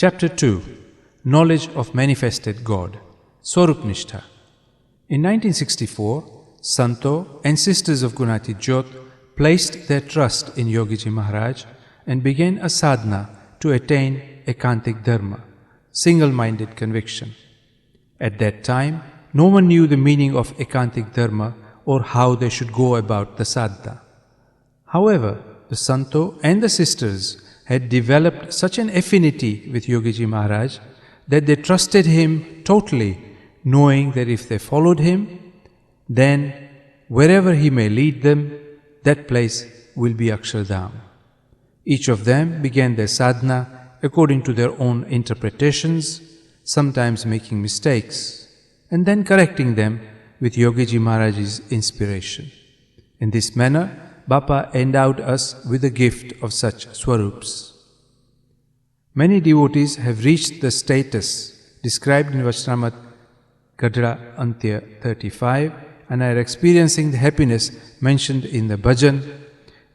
Chapter 2. Knowledge of Manifested God. Swarup-nishtha. In 1964, Santo and sisters of Gunatit Jyot placed their trust in Yogiji Maharaj and began a sadhana to attain ekantic dharma, single-minded conviction. At that time, no one knew the meaning of ekantic dharma or how they should go about the sadhana. However, the Santo and the sisters had developed such an affinity with Yogiji Maharaj that they trusted him totally, knowing that if they followed him, then wherever he may lead them, that place will be Akshardham. Each of them began their sadhana according to their own interpretations, sometimes making mistakes, and then correcting them with Yogiji Maharaj's inspiration. In this manner, Bappa endowed us with the gift of such swarups. Many devotees have reached the status described in Vachnamat Gadra Antya 35 and are experiencing the happiness mentioned in the bhajan,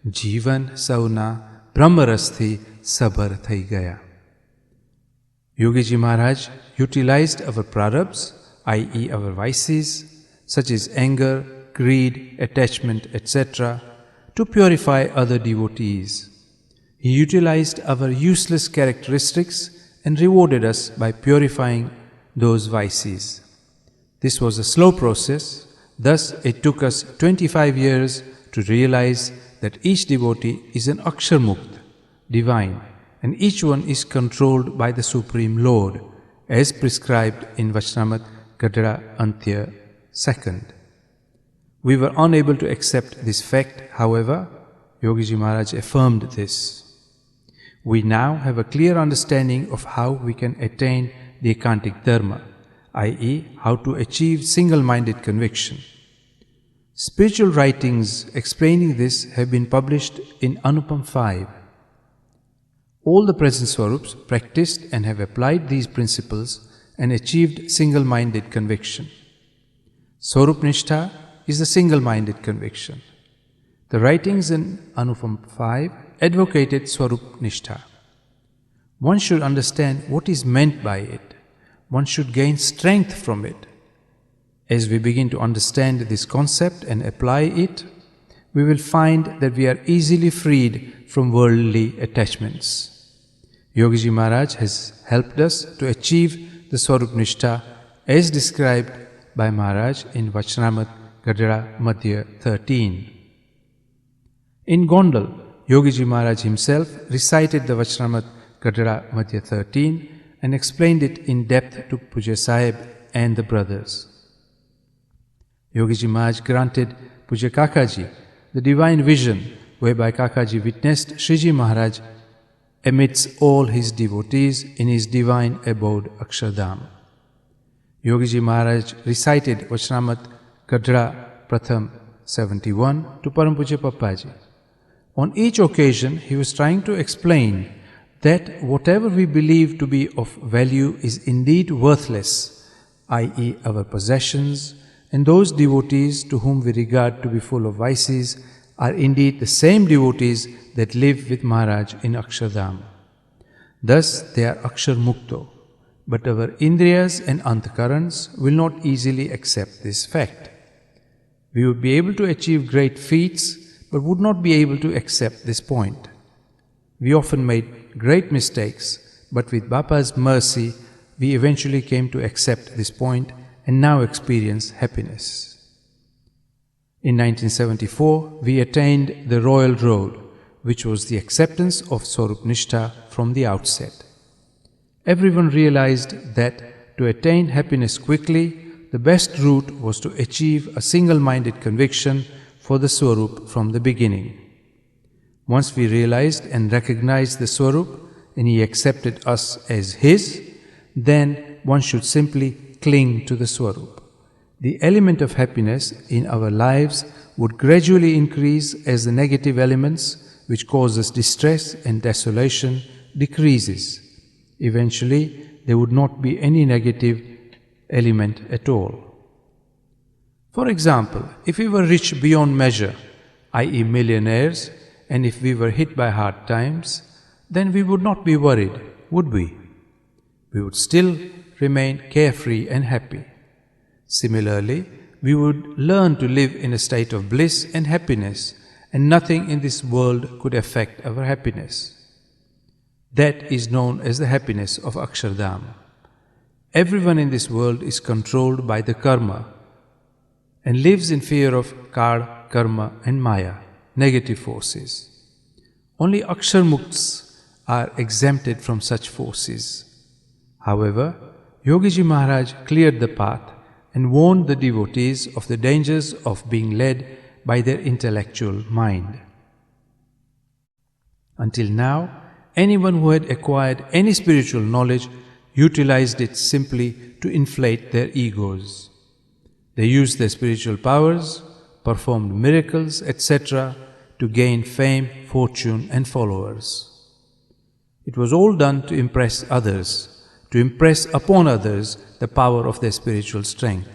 Jivan Sauna Brahmarasthi Sabar Thai Gaya. Yogiji Maharaj utilized our prarabdhas, i.e. our vices, such as anger, greed, attachment, etc., to purify other devotees. He utilized our useless characteristics and rewarded us by purifying those vices. This was a slow process, thus it took us 25 years to realize that each devotee is an Akshar Mukt, divine, and each one is controlled by the Supreme Lord, as prescribed in Vachnamat Gadra Antya 2nd. We were unable to accept this fact, however, Yogiji Maharaj affirmed this. We now have a clear understanding of how we can attain the ekantic dharma, i.e. how to achieve single-minded conviction. Spiritual writings explaining this have been published in Anoopam 5. All the present Swarups practiced and have applied these principles and achieved single-minded conviction. Swarup-nishtha is the single-minded conviction. The writings in Anoopam 5 advocated Swarup-nishtha. One should understand what is meant by it. One should gain strength from it. As we begin to understand this concept and apply it, we will find that we are easily freed from worldly attachments. Yogiji Maharaj has helped us to achieve the Swarup-nishtha as described by Maharaj in Vachnamat Gadra Madhya 13. In Gondal, Yogiji Maharaj himself recited the Vachnamat Gadra Madhya 13 and explained it in depth to Pujya Sahib and the brothers. Yogiji Maharaj granted Pujya Kakaji the divine vision whereby Kakaji witnessed Shriji Maharaj amidst all his devotees in his divine abode Akshardham. Yogiji Maharaj recited Vachnamat Gadra Pratham 71 to Param Pujya Pappaji. On each occasion, he was trying to explain that whatever we believe to be of value is indeed worthless, i.e. our possessions, and those devotees to whom we regard to be full of vices are indeed the same devotees that live with Maharaj in Akshardham. Thus, they are Akshar Mukto, but our Indriyas and Antkarans will not easily accept this fact. We would be able to achieve great feats, but would not be able to accept this point. We often made great mistakes, but with Bappa's mercy, we eventually came to accept this point and now experience happiness. In 1974, we attained the Royal Road, which was the acceptance of Swarup-nishtha from the outset. Everyone realized that to attain happiness quickly, the best route was to achieve a single-minded conviction for the Swarup from the beginning. Once we realized and recognized the Swarup and he accepted us as his, then one should simply cling to the Swarup. The element of happiness in our lives would gradually increase as the negative elements which cause us distress and desolation decreases. Eventually, there would not be any negative element at all. For example, if we were rich beyond measure, i.e. millionaires, and if we were hit by hard times, then we would not be worried, would we? we would still remain carefree and happy. Similarly, we would learn to live in a state of bliss and happiness, and nothing in this world could affect our happiness. That is known as the happiness of Akshardham. Everyone in this world is controlled by the karma and lives in fear of kal, karma and maya, negative forces. Only Akshar Mukts are exempted from such forces. However, Yogiji Maharaj cleared the path and warned the devotees of the dangers of being led by their intellectual mind. Until now, anyone who had acquired any spiritual knowledge utilized it simply to inflate their egos. They used their spiritual powers, performed miracles, etc. to gain fame, fortune and followers. It was all done to impress others, to impress upon others the power of their spiritual strength.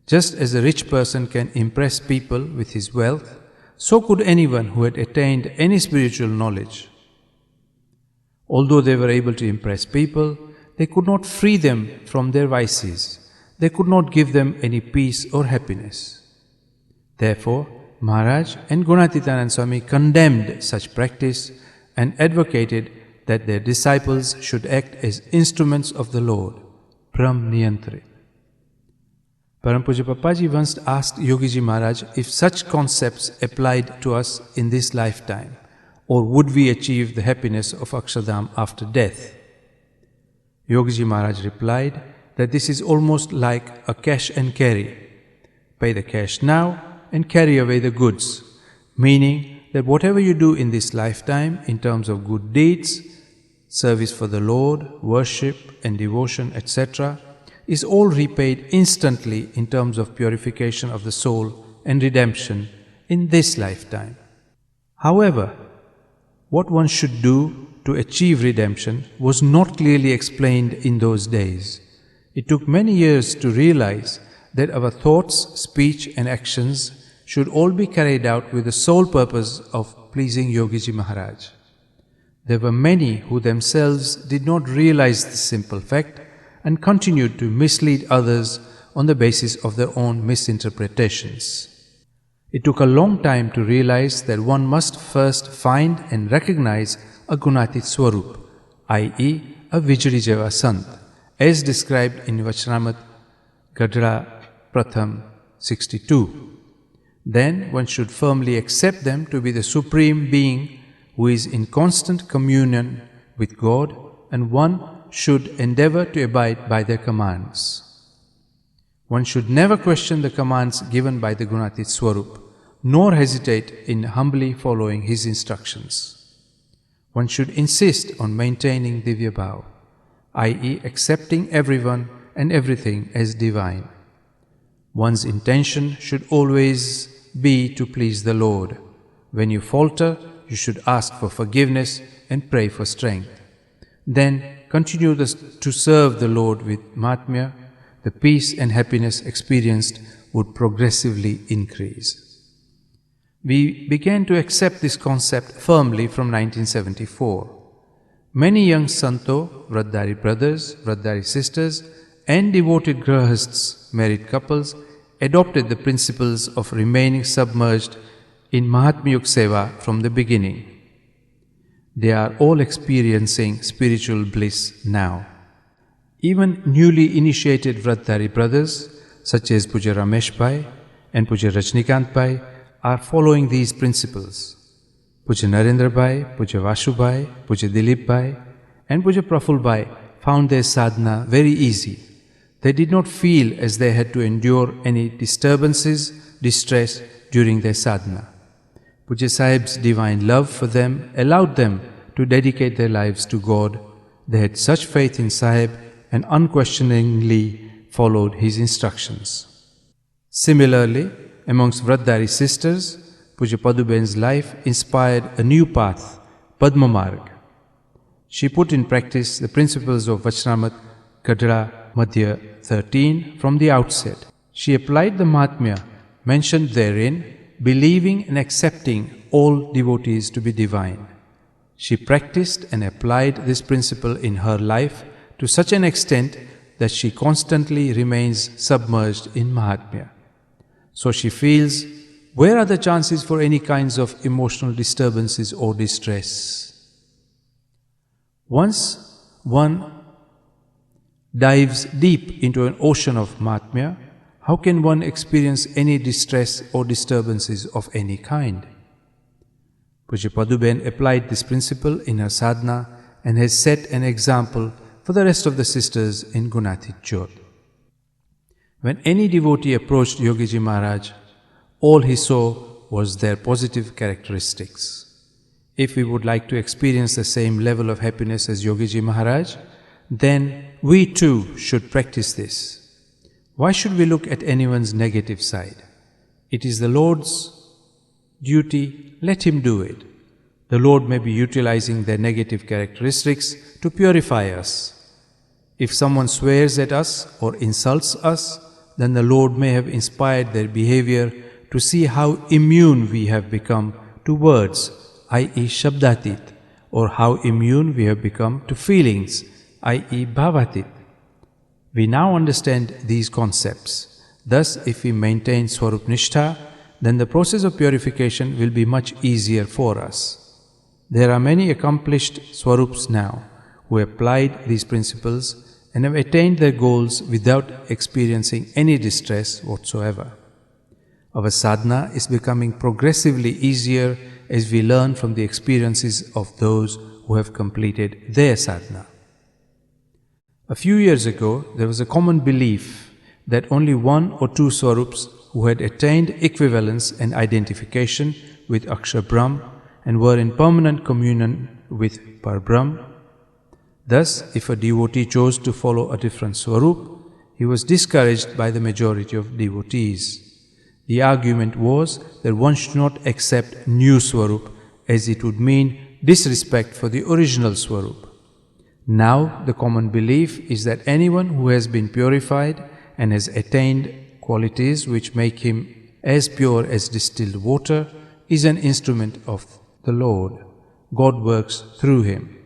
Just as a rich person can impress people with his wealth, so could anyone who had attained any spiritual knowledge. Although they were able to impress people, they could not free them from their vices. They could not give them any peace or happiness. Therefore, Maharaj and Gunatitanand Swami condemned such practice and advocated that their disciples should act as instruments of the Lord, Brahm Niyantrit. Param Pujya Pappaji once asked Yogiji Maharaj if such concepts applied to us in this lifetime, or would we achieve the happiness of Akshardham after death? Yogiji Maharaj replied that this is almost like a cash and carry. Pay the cash now and carry away the goods, meaning that whatever you do in this lifetime in terms of good deeds, service for the Lord, worship and devotion, etc., is all repaid instantly in terms of purification of the soul and redemption in this lifetime. However, what one should do to achieve redemption was not clearly explained in those days. It took many years to realize that our thoughts, speech and actions should all be carried out with the sole purpose of pleasing Yogiji Maharaj. There were many who themselves did not realize this simple fact and continued to mislead others on the basis of their own misinterpretations. It took a long time to realize that one must first find and recognize a Gunatit Swarup, i.e. a Vijri Sant, as described in Vachnamat Gadra Pratham 62. Then one should firmly accept them to be the Supreme Being who is in constant communion with God, and one should endeavor to abide by their commands. One should never question the commands given by the Gunatit Swarup, nor hesitate in humbly following his instructions. One should insist on maintaining Divya Bhav, i.e. accepting everyone and everything as divine. One's intention should always be to please the Lord. When you falter, you should ask for forgiveness and pray for strength. Then continue to serve the Lord with Mahatmya. The peace and happiness experienced would progressively increase. We began to accept this concept firmly from 1974. Many young Santo, Vratdhari brothers, Vratdhari sisters and devoted Grahasts, married couples, adopted the principles of remaining submerged in Mahatmyuk Seva from the beginning. They are all experiencing spiritual bliss now. Even newly initiated Vratdhari brothers, such as Puja Ramesh Bhai and Puja Rajnikant Bhai, are following these principles. Puja Narendra Bhai, Puja Vashu Bhai, Puja Dilip Bhai and Puja Praful Bhai found their sadhana very easy. They did not feel as they had to endure any disturbances, distress during their sadhana. Puja Sahib's divine love for them allowed them to dedicate their lives to God. They had such faith in Sahib and unquestioningly followed his instructions. Similarly, amongst Vratdhari sisters, Puja Paduben's life inspired a new path, Padma Marg. She put in practice the principles of Vachnamat Gadra Madhya 13 from the outset. She applied the Mahatmya mentioned therein, believing and accepting all devotees to be divine. She practiced and applied this principle in her life to such an extent that she constantly remains submerged in Mahatmya. So she feels, where are the chances for any kinds of emotional disturbances or distress? Once one dives deep into an ocean of Mahatmya, how can one experience any distress or disturbances of any kind? Pujya Paduben applied this principle in her sadhana and has set an example for the rest of the sisters in Gunatit Jyot. When any devotee approached Yogiji Maharaj, all he saw was their positive characteristics. If we would like to experience the same level of happiness as Yogiji Maharaj, then we too should practice this. Why should we look at anyone's negative side? It is the Lord's duty, let him do it. The Lord may be utilizing their negative characteristics to purify us. If someone swears at us or insults us, then the Lord may have inspired their behavior to see how immune we have become to words, i.e. Shabdatit, or how immune we have become to feelings, i.e. Bhavatit. We now understand these concepts. Thus, if we maintain Swarup Nishtha, then the process of purification will be much easier for us. There are many accomplished Swarups now who applied these principles and have attained their goals without experiencing any distress whatsoever. Our sadhana is becoming progressively easier as we learn from the experiences of those who have completed their sadhana. A few years ago, there was a common belief that only one or two Swarups who had attained equivalence and identification with Akshar Brahm and were in permanent communion with Parbrahm. Thus, if a devotee chose to follow a different Swarup, he was discouraged by the majority of devotees. The argument was that one should not accept new Swarup, as it would mean disrespect for the original Swarup. Now, the common belief is that anyone who has been purified and has attained qualities which make him as pure as distilled water is an instrument of the Lord. God works through him.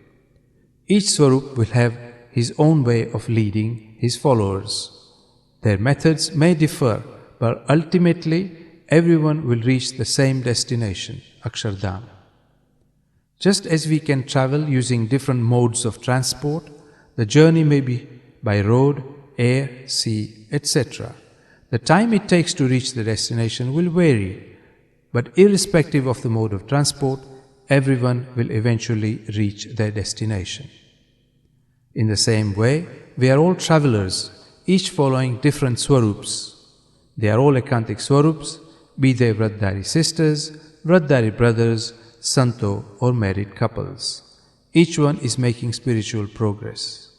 Each Swarup will have his own way of leading his followers. Their methods may differ, but ultimately everyone will reach the same destination, Akshardham. Just as we can travel using different modes of transport, the journey may be by road, air, sea, etc. The time it takes to reach the destination will vary, but irrespective of the mode of transport, everyone will eventually reach their destination. In the same way, we are all travelers, each following different Swarups. They are all Ekantik Swarups, be they Vratdhari sisters, Vratdhari brothers, Santo or married couples. Each one is making spiritual progress.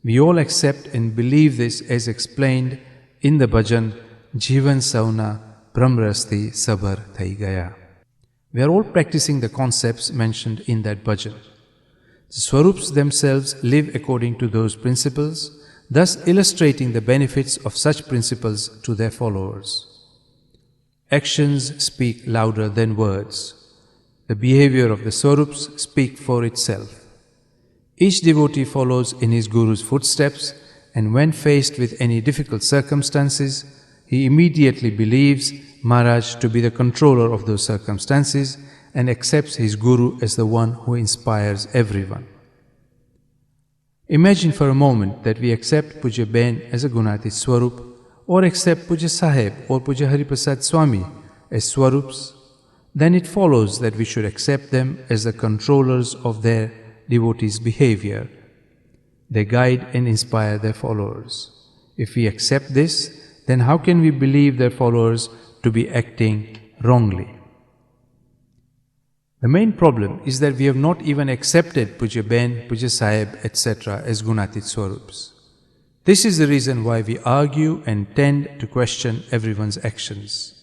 We all accept and believe this as explained in the bhajan, Jivan Sauna Brahmrasti Sabar Thai Gaya. We are all practicing the concepts mentioned in that bhajan. The Swarups themselves live according to those principles, thus illustrating the benefits of such principles to their followers. Actions speak louder than words. The behavior of the Swarups speak for itself. Each devotee follows in his Guru's footsteps, and when faced with any difficult circumstances, he immediately believes Maharaj to be the controller of those circumstances and accepts his Guru as the one who inspires everyone. Imagine for a moment that we accept Pujya Ben as a Gunatit Swarup, or accept Pujya Sahib or Pujya Hariprasad Swami as Swarups. Then it follows that we should accept them as the controllers of their devotees' behavior. They guide and inspire their followers. If we accept this, then how can we believe their followers to be acting wrongly? The main problem is that we have not even accepted Pujya Ben, Pujya Sahib, etc. as Gunatit Swarups. This is the reason why we argue and tend to question everyone's actions.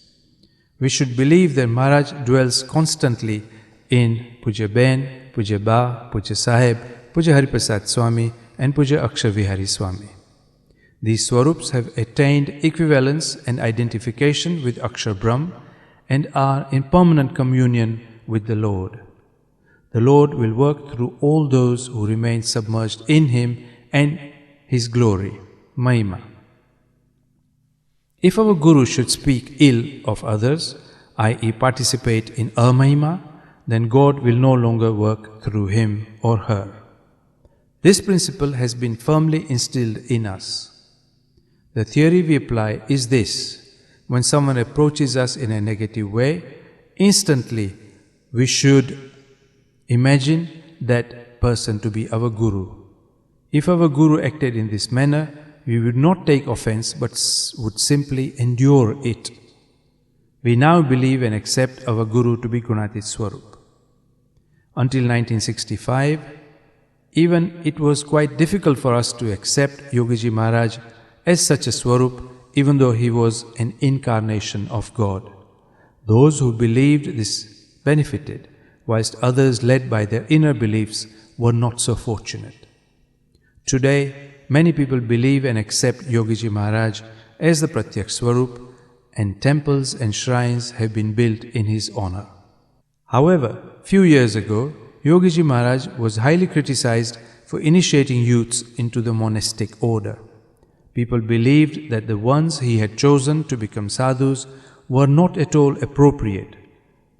We should believe that Maharaj dwells constantly in Pujya Ben, Pujya Ba, Pujya Sahib, Pujya Hariprasad Swami and Pujya Akshar Vihari Swami. These Swarups have attained equivalence and identification with Akshar Brahm and are in permanent communion with the Lord. The Lord will work through all those who remain submerged in Him and his glory, Mahima. If our Guru should speak ill of others, i.e. participate in Mahima, then God will no longer work through him or her. This principle has been firmly instilled in us. The theory we apply is this: when someone approaches us in a negative way, instantly we should imagine that person to be our Guru. If our Guru acted in this manner, we would not take offense but would simply endure it. We now believe and accept our Guru to be Gunatit Swarup. Until 1965, even it was quite difficult for us to accept Yogiji Maharaj as such a Swarup, even though he was an incarnation of God. Those who believed this benefited, whilst others led by their inner beliefs were not so fortunate. Today, many people believe and accept Yogiji Maharaj as the Pratyak Swarup, and temples and shrines have been built in his honor. However, few years ago, Yogiji Maharaj was highly criticized for initiating youths into the monastic order. People believed that the ones he had chosen to become sadhus were not at all appropriate.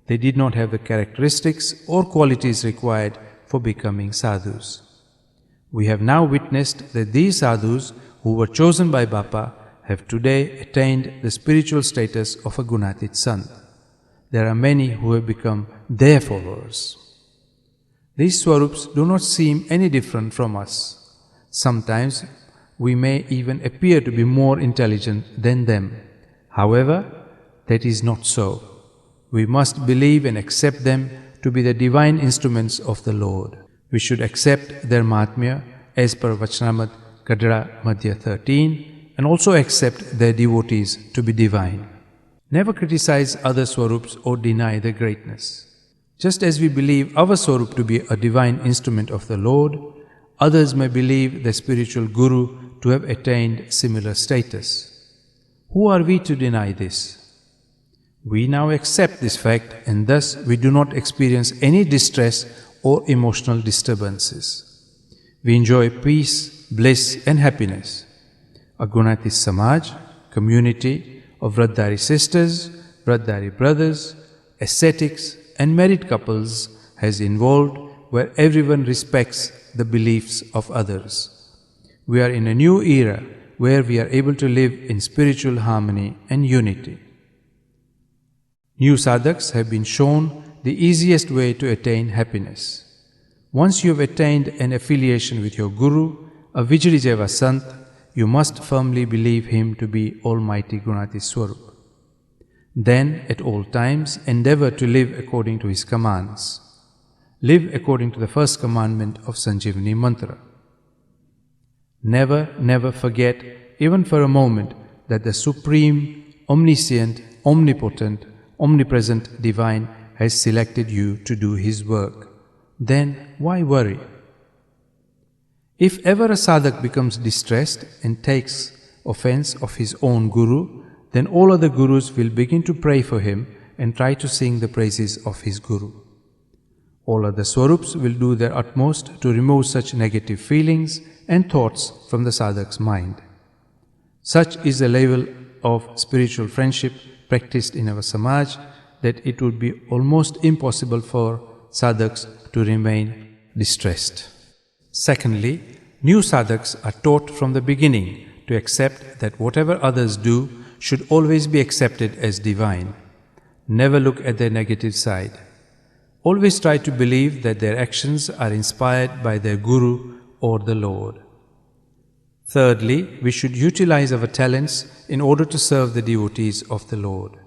They did not have the characteristics or qualities required for becoming sadhus. We have now witnessed that these sadhus who were chosen by Bappa have today attained the spiritual status of a Gunatit Sant. There are many who have become their followers. These Swarups do not seem any different from us. Sometimes we may even appear to be more intelligent than them. However, that is not so. We must believe and accept them to be the divine instruments of the Lord. We should accept their Mahatmya as per Vachanamad Kadra Madhya 13, and also accept their devotees to be divine. Never criticize other Swarups or deny their greatness. Just as we believe our Swarup to be a divine instrument of the Lord, others may believe their spiritual Guru to have attained similar status. Who are we to deny this? We now accept this fact, and thus we do not experience any distress or emotional disturbances. We enjoy peace, bliss and happiness. A Gunatit Samaj, community of Vratdhari sisters, Vratdhari brothers, ascetics and married couples has evolved where everyone respects the beliefs of others. We are in a new era where we are able to live in spiritual harmony and unity. New sadhaks have been shown the easiest way to attain happiness. Once you have attained an affiliation with your Guru, a Vijayijeva Sant, you must firmly believe him to be Almighty Gunatit Swarup. Then, at all times, endeavor to live according to his commands. Live according to the first commandment of Sanjivani Mantra. Never forget, even for a moment, that the Supreme, Omniscient, Omnipotent, Omnipresent Divine has selected you to do his work. Then, why worry? If ever a sadhak becomes distressed and takes offense of his own Guru, then all other Gurus will begin to pray for him and try to sing the praises of his Guru. All other Swarups will do their utmost to remove such negative feelings and thoughts from the sadhak's mind. Such is the level of spiritual friendship practiced in our Samaj that it would be almost impossible for sadhaks to remain distressed. Secondly, new sadhaks are taught from the beginning to accept that whatever others do should always be accepted as divine. Never look at their negative side. Always try to believe that their actions are inspired by their Guru or the Lord. Thirdly, we should utilize our talents in order to serve the devotees of the Lord.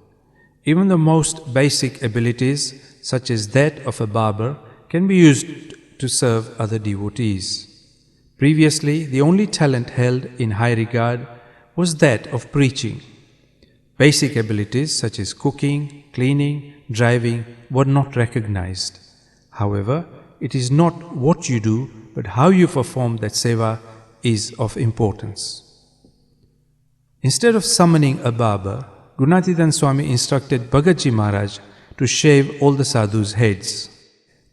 Even the most basic abilities, such as that of a barber, can be used to serve other devotees. Previously, the only talent held in high regard was that of preaching. Basic abilities such as cooking, cleaning, driving were not recognized. However, it is not what you do, but how you perform that seva is of importance. Instead of summoning a barber, Gunatitan Swami instructed Bhagatji Maharaj to shave all the sadhus' heads.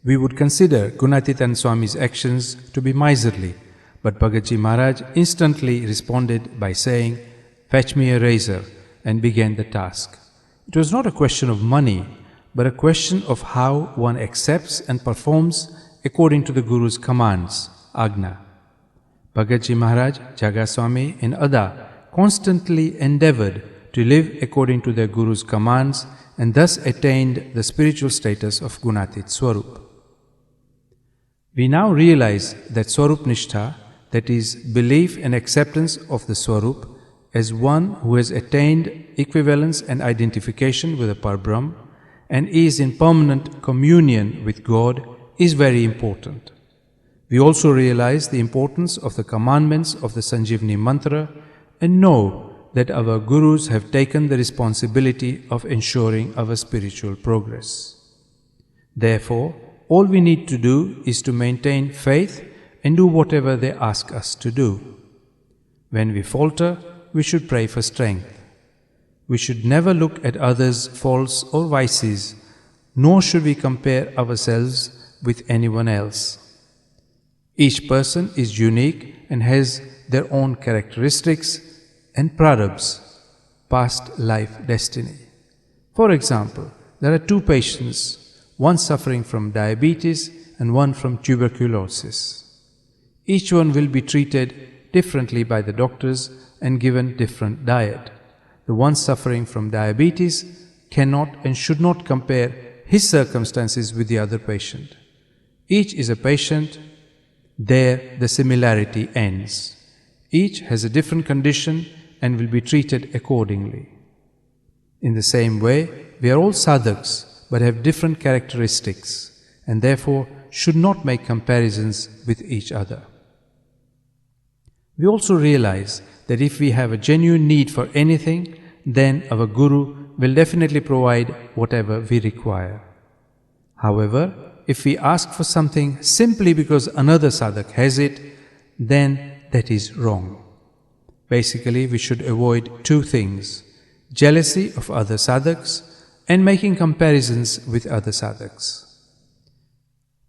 We would consider Gunatitan Swami's actions to be miserly, But Bhagatji Maharaj instantly responded by saying, "Fetch me a razor," and began the task. It was not a question of money, but a question of how one accepts and performs according to the Guru's commands, Agna. Bhagatji Maharaj, Jagaswami and Ada constantly endeavored to live according to their Guru's commands and thus attained the spiritual status of Gunatit Swarup. We now realize that Swarup Nishtha, that is, belief and acceptance of the Swarup as one who has attained equivalence and identification with the Parbrahm and is in permanent communion with God, is very important. We also realize the importance of the commandments of the Sanjivani Mantra and know that our Gurus have taken the responsibility of ensuring our spiritual progress. Therefore, all we need to do is to maintain faith and do whatever they ask us to do. When we falter, we should pray for strength. We should never look at others' faults or vices, nor should we compare ourselves with anyone else. Each person is unique and has their own characteristics and prarabdhas, past life destiny. For example, there are two patients, one suffering from diabetes and one from tuberculosis. Each one will be treated differently by the doctors and given different diet. The one suffering from diabetes cannot and should not compare his circumstances with the other patient. Each is a patient. There the similarity ends. Each has a different condition and will be treated accordingly. In the same way, we are all sadhaks but have different characteristics and therefore should not make comparisons with each other. We also realize that if we have a genuine need for anything, then our Guru will definitely provide whatever we require. However, if we ask for something simply because another sadhak has it, then that is wrong. Basically, we should avoid two things: jealousy of other sadhaks and making comparisons with other sadhaks.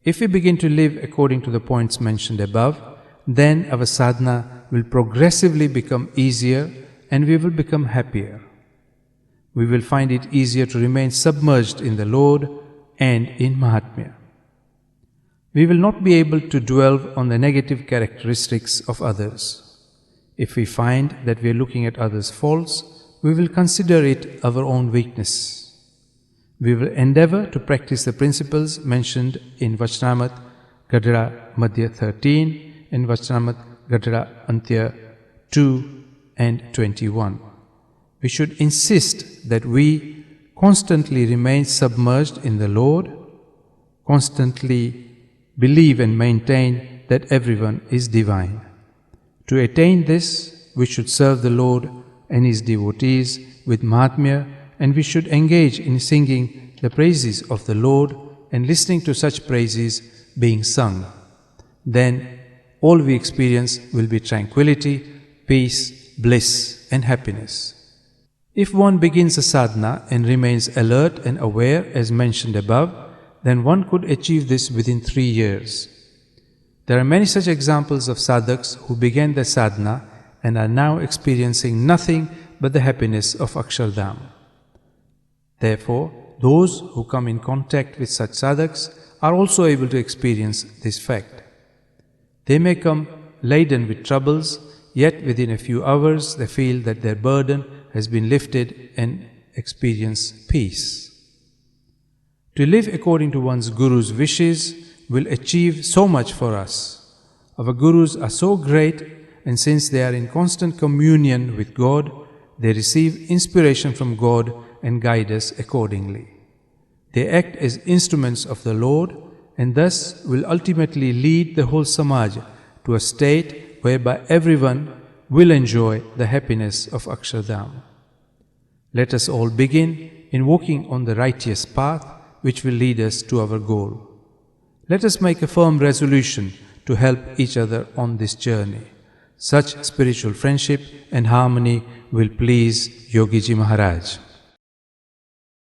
If we begin to live according to the points mentioned above, then our sadhana will progressively become easier and we will become happier. We will find it easier to remain submerged in the Lord and in Mahatmya. We will not be able to dwell on the negative characteristics of others. If we find that we are looking at others' faults, we will consider it our own weakness. We will endeavor to practice the principles mentioned in Vachnamat Gadara Madhya 13 and Vachnamat Gadara Antya 2 and 21. We should insist that we constantly remain submerged in the Lord, constantly believe and maintain that everyone is divine. To attain this, we should serve the Lord and His devotees with Mahatmya, and we should engage in singing the praises of the Lord and listening to such praises being sung. Then all we experience will be tranquility, peace, bliss and happiness. If one begins a sadhana and remains alert and aware as mentioned above, then one could achieve this within 3 years. There are many such examples of sadhaks who began their sadhana and are now experiencing nothing but the happiness of Akshardham. Therefore, those who come in contact with such sadhaks are also able to experience this fact. They may come laden with troubles, yet within a few hours they feel that their burden has been lifted and experience peace. To live according to one's Guru's wishes will achieve so much for us. Our Gurus are so great, and since they are in constant communion with God, they receive inspiration from God and guide us accordingly. They act as instruments of the Lord and thus will ultimately lead the whole Samaj to a state whereby everyone will enjoy the happiness of Akshardham. Let us all begin in walking on the righteous path which will lead us to our goal. Let us make a firm resolution to help each other on this journey. Such spiritual friendship and harmony will please Yogiji Maharaj.